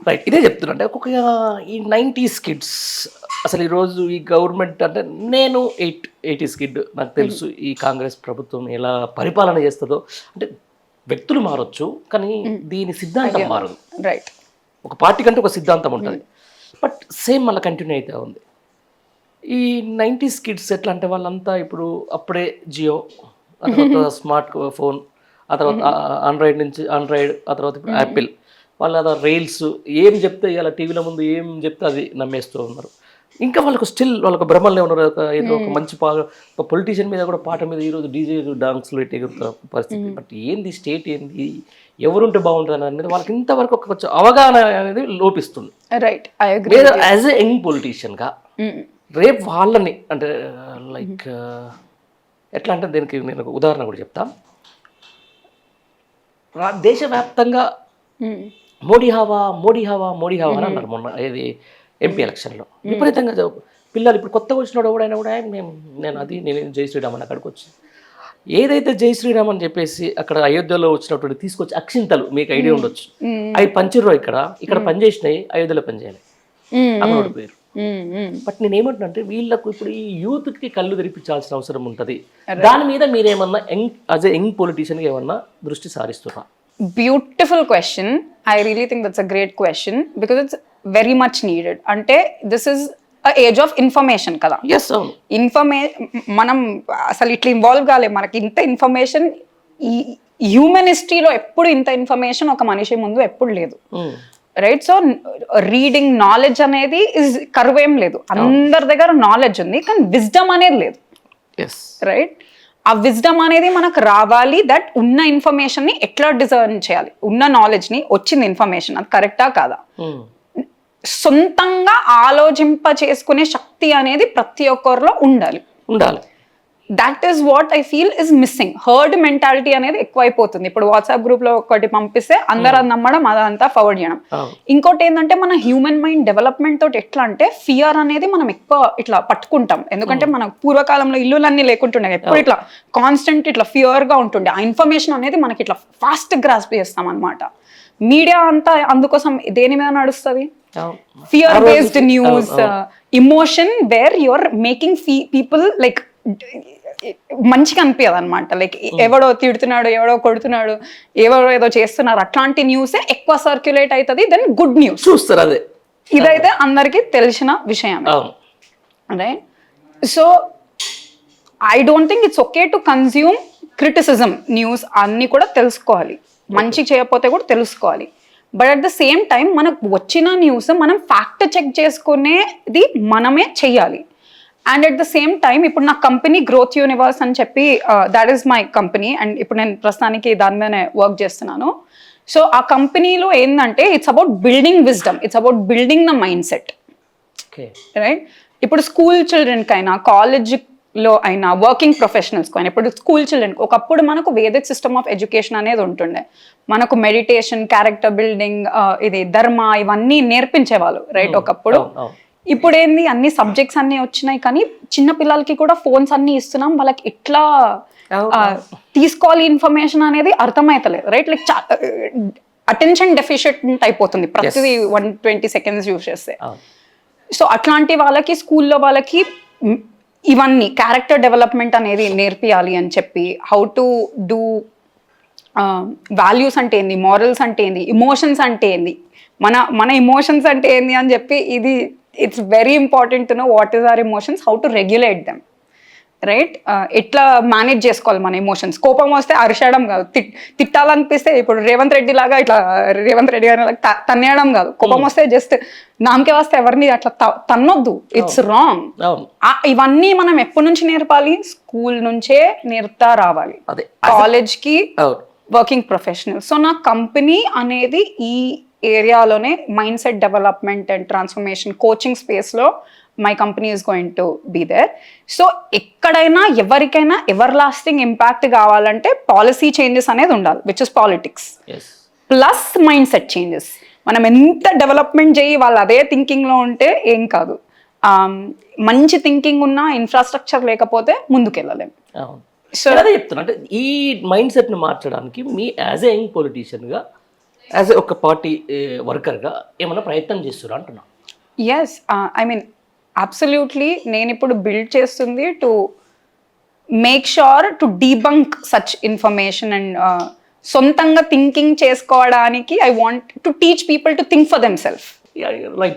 Right. ఇదే చెప్తున్నా. అంటే ఒక్కొక్క ఈ 90s కిడ్స్ అసలు ఈరోజు ఈ గవర్నమెంట్ అంటే నేను 80s కిడ్. నాకు తెలుసు ఈ కాంగ్రెస్ ప్రభుత్వం ఎలా పరిపాలన చేస్తుందో. అంటే వ్యక్తులు మారొచ్చు, కానీ దీని సిద్ధాంతం మారదు. రైట్. ఒక పార్టీ కంటే ఒక సిద్ధాంతం ఉంటుంది. బట్ సేమ్ మళ్ళీ కంటిన్యూ అయితే ఉంది. ఈ 90s కిడ్స్ ఎట్లా అంటే వాళ్ళంతా ఇప్పుడు అప్పుడే జియో, ఆ తర్వాత స్మార్ట్ ఫోన్, ఆ తర్వాత ఆండ్రాయిడ్, ఆ తర్వాత ఇప్పుడు యాపిల్. వాళ్ళ రీల్స్ ఏం చెప్తే ఇలా టీవీల ముందు ఏం చెప్తే అది నమ్మేస్తూ ఉన్నారు. ఇంకా వాళ్ళకు స్టిల్ వాళ్ళకు భ్రమలే ఉన్నారు. ఏదో ఒక మంచి ఒక పొలిటీషియన్ మీద కూడా పాట మీద ఈరోజు డీజే డాన్స్లు ఇట్లా ఎగురుతున్న పరిస్థితి. బట్ ఏంది స్టేట్ ఏంది, ఎవరుంటే బాగుంటుంది అనే మీద వాళ్ళకి ఇంతవరకు ఒక కొంచెం అవగాహన అనేది లోపిస్తుంది. Right, I agree. As a young పొలిటీషియన్గా రేపు వాళ్ళని అంటే లైక్ ఎట్లా అంటే దీనికి నేను ఒక ఉదాహరణ కూడా చెప్తా. దేశవ్యాప్తంగా మోడీ హవా అని అన్నారు మొన్న ఏది ఎంపీ ఎలక్షన్లో. విపరీతంగా పిల్లలు ఇప్పుడు కొత్తగా వచ్చినాడు ఎవడైనా కూడా నేను జై శ్రీరామ్ అని అక్కడికి వచ్చి ఏదైతే జై శ్రీరామ్ అని చెప్పేసి అక్కడ అయోధ్యలో వచ్చినటువంటి తీసుకొచ్చి అక్షింతలు, మీకు ఐడియా ఉండొచ్చు, అవి పంచిర్రో ఇక్కడ పనిచేసినాయి, అయోధ్యలో పనిచేయాలి అక్కడ ఓడిపోయారు. బట్ నేను ఏమంటున్నా అంటే వీళ్ళకు ఇప్పుడు ఈ యూత్కి కళ్ళు తెరిపించాల్సిన అవసరం ఉంటుంది. దాని మీద మీరేమన్నా యాజ్ ఎ యంగ్ పొలిటీషియన్గా ఏమన్నా దృష్టి సారిస్తున్నా? Beautiful question. I really think that's a great question because it's very much needed. అంటే this is age of information కదా. మనం అసలు ఇట్లా ఇన్వాల్వ్ కాలే. మనకి ఇంత ఇన్ఫర్మేషన్ ఈ హ్యూమన్ హిస్టరీలో ఎప్పుడు ఇంత ఇన్ఫర్మేషన్ ఒక మనిషి ముందు ఎప్పుడు లేదు. రైట్. సో రీడింగ్ నాలెడ్జ్ అనేది ఇస్ కరువేం లేదు. అందరి దగ్గర నాలెడ్జ్ ఉంది, కానీ విజ్డమ్ అనేది లేదు. రైట్. ఆ విజ్డమ్ అనేది మనకు రావాలి. దట్ ఉన్న ఇన్ఫర్మేషన్ ని ఎట్లా డిజర్న్ చేయాలి, ఉన్న నాలెడ్జ్ ని, వచ్చింది ఇన్ఫర్మేషన్ అది కరెక్టా కాదా, సొంతంగా ఆలోచింప చేసుకునే శక్తి అనేది ప్రతి ఒక్కరిలో ఉండాలి. That is what I feel is missing. Herd mentality అనేది ఎక్కువైపోతుంది. ఇప్పుడు వాట్సాప్ గ్రూప్ లో ఒకటి పంపిస్తే అందరూ అది నమ్మడం, అదంతా ఫార్వర్డ్ చేయడం. ఇంకోటి ఏంటంటే మన హ్యూమన్ మైండ్ డెవలప్మెంట్ తోటి ఎట్లా అంటే ఫియర్ అనేది మనం ఎక్కువ ఇట్లా పట్టుకుంటాం. ఎందుకంటే మన పూర్వకాలంలో ఇల్లులన్నీ లేకుంటుండే, ఎప్పుడు ఇట్లా కాన్స్టెంట్ ఇట్లా ఫియర్ గా ఉంటుండే. ఆ ఇన్ఫర్మేషన్ అనేది మనకి ఇట్లా ఫాస్ట్ గ్రాస్ప్ చేస్తాం అనమాట. మీడియా అంతా అందుకోసం దేని మీద నడుస్తుంది? Fear based news, emotion where your making people like మంచిగా అనిపించదు అనమాట. లైక్ ఎవడో తిడుతున్నాడు, ఎవడో కొడుతున్నాడు, ఎవరో ఏదో చేస్తున్నారు, అట్లాంటి న్యూసే ఎక్కువ సర్క్యులేట్ అవుతుంది దెన్ గుడ్ న్యూస్ చూస్తారు. అదే ఇదైతే అందరికీ తెలిసిన విషయం. Right. So I don't think it's okay to consume criticism news. అన్ని కూడా తెలుసుకోవాలి, మంచి చేయకపోతే కూడా తెలుసుకోవాలి. But at the same time మనకు వచ్చిన న్యూస్ మనం ఫ్యాక్ట్ చెక్ చేసుకునేది మనమే చెయ్యాలి. And at the same time ఇప్పుడు నా కంపెనీ గ్రోత్ యూనివర్స్ అని చెప్పి that is my company. And ఇప్పుడు నేను ప్రస్తుతానికి దాని మీదనే వర్క్ చేస్తున్నాను. సో ఆ కంపెనీలో ఏంటంటే it's about building wisdom, it's about building the mind set. Right. ఇప్పుడు స్కూల్ చిల్డ్రన్కి అయినా, కాలేజ్లో అయినా, వర్కింగ్ ప్రొఫెషనల్స్కి అయినా, ఇప్పుడు స్కూల్ చిల్డ్రన్ ఒకప్పుడు మనకు వేదిక్ సిస్టమ్ ఆఫ్ ఎడ్యుకేషన్ అనేది ఉంటుండే. మనకు మెడిటేషన్, క్యారెక్టర్ బిల్డింగ్, ఇది ధర్మ, ఇవన్నీ నేర్పించేవాళ్ళు. రైట్. ఒకప్పుడు. ఇప్పుడు ఏంది అన్ని సబ్జెక్ట్స్ అన్ని వచ్చినాయి, కానీ చిన్న పిల్లలకి కూడా ఫోన్స్ అన్ని ఇస్తున్నాం. వాళ్ళకి ఎట్లా తీసుకోవాలి ఇన్ఫర్మేషన్ అనేది అర్థమైతలేదు. రైట్. లైక్ అటెన్షన్ డెఫిషియెంట్ అయిపోతుంది ప్రతిదీ 120 seconds యూజ్ చేస్తే. సో అట్లాంటి వాళ్ళకి స్కూల్లో వాళ్ళకి ఇవన్నీ క్యారెక్టర్ డెవలప్మెంట్ అనేది నేర్పియాలి అని చెప్పి, హౌ టు డూ వాల్యూస్ అంటే ఏంది, మారల్స్ అంటే ఏంది, ఇమోషన్స్ అంటే ఏంది, మన ఇమోషన్స్ అంటే ఏంది అని చెప్పి, ఇది it's very important to know what is our emotions, how to regulate them. Right. ఎట్లా మేనేజ్ చేసుకోవాలి మన ఎమోషన్స్. కోపం వస్తే అరిచడం కాదు, తిట్టాలనిపిస్తే ఇప్పుడు రేవంత్ రెడ్డి లాగా ఇట్లా రేవంత్ రెడ్డి గారి తన్నేయడం కాదు. కోపం వస్తే జస్ట్ నామకే వస్తే ఎవరిని అట్లా తన్నొద్దు. It's wrong. ఇవన్నీ మనం ఎప్పటి నుంచి నేర్పాలి? స్కూల్ నుంచే నేర్పుతా రావాలి, కాలేజ్కి, వర్కింగ్ ప్రొఫెషనల్. సో నా కంపెనీ అనేది ఈ ఏరియాలోనే mindset development and transformation coaching స్పేస్లో my company is going to be there. So ఎక్కడైనా ఎవరికైనా ఎవర్ లాస్టింగ్ ఇంపాక్ట్ కావాలంటే పాలసీ చేంజెస్ అనేది ఉండాలి, which is politics, plus mindset changes. మనం ఎంత డెవలప్మెంట్ చేయి వాళ్ళు అదే థింకింగ్లో ఉంటే ఏం కాదు. మంచి థింకింగ్ ఉన్న ఇన్ఫ్రాస్ట్రక్చర్ లేకపోతే ముందుకెళ్ళలేము. సో అదే చెప్తున్నా, అంటే ఈ మైండ్ సెట్ని మార్చడానికి మీ యాజ్ ఎ యంగ్ పొలిటీషియన్గా యాజ్ ఒక పార్టీ వర్కర్గా ఏమైనా ప్రయత్నం చేస్తున్నారు అంటున్నా. ఎస్ ఐ మీన్ అబ్సల్యూట్లీ నేను ఇప్పుడు బిల్డ్ చేస్తుంది to make sure to debunk such information and సొంతంగా థింకింగ్ చేసుకోవడానికి I want to teach people to think for them self. Like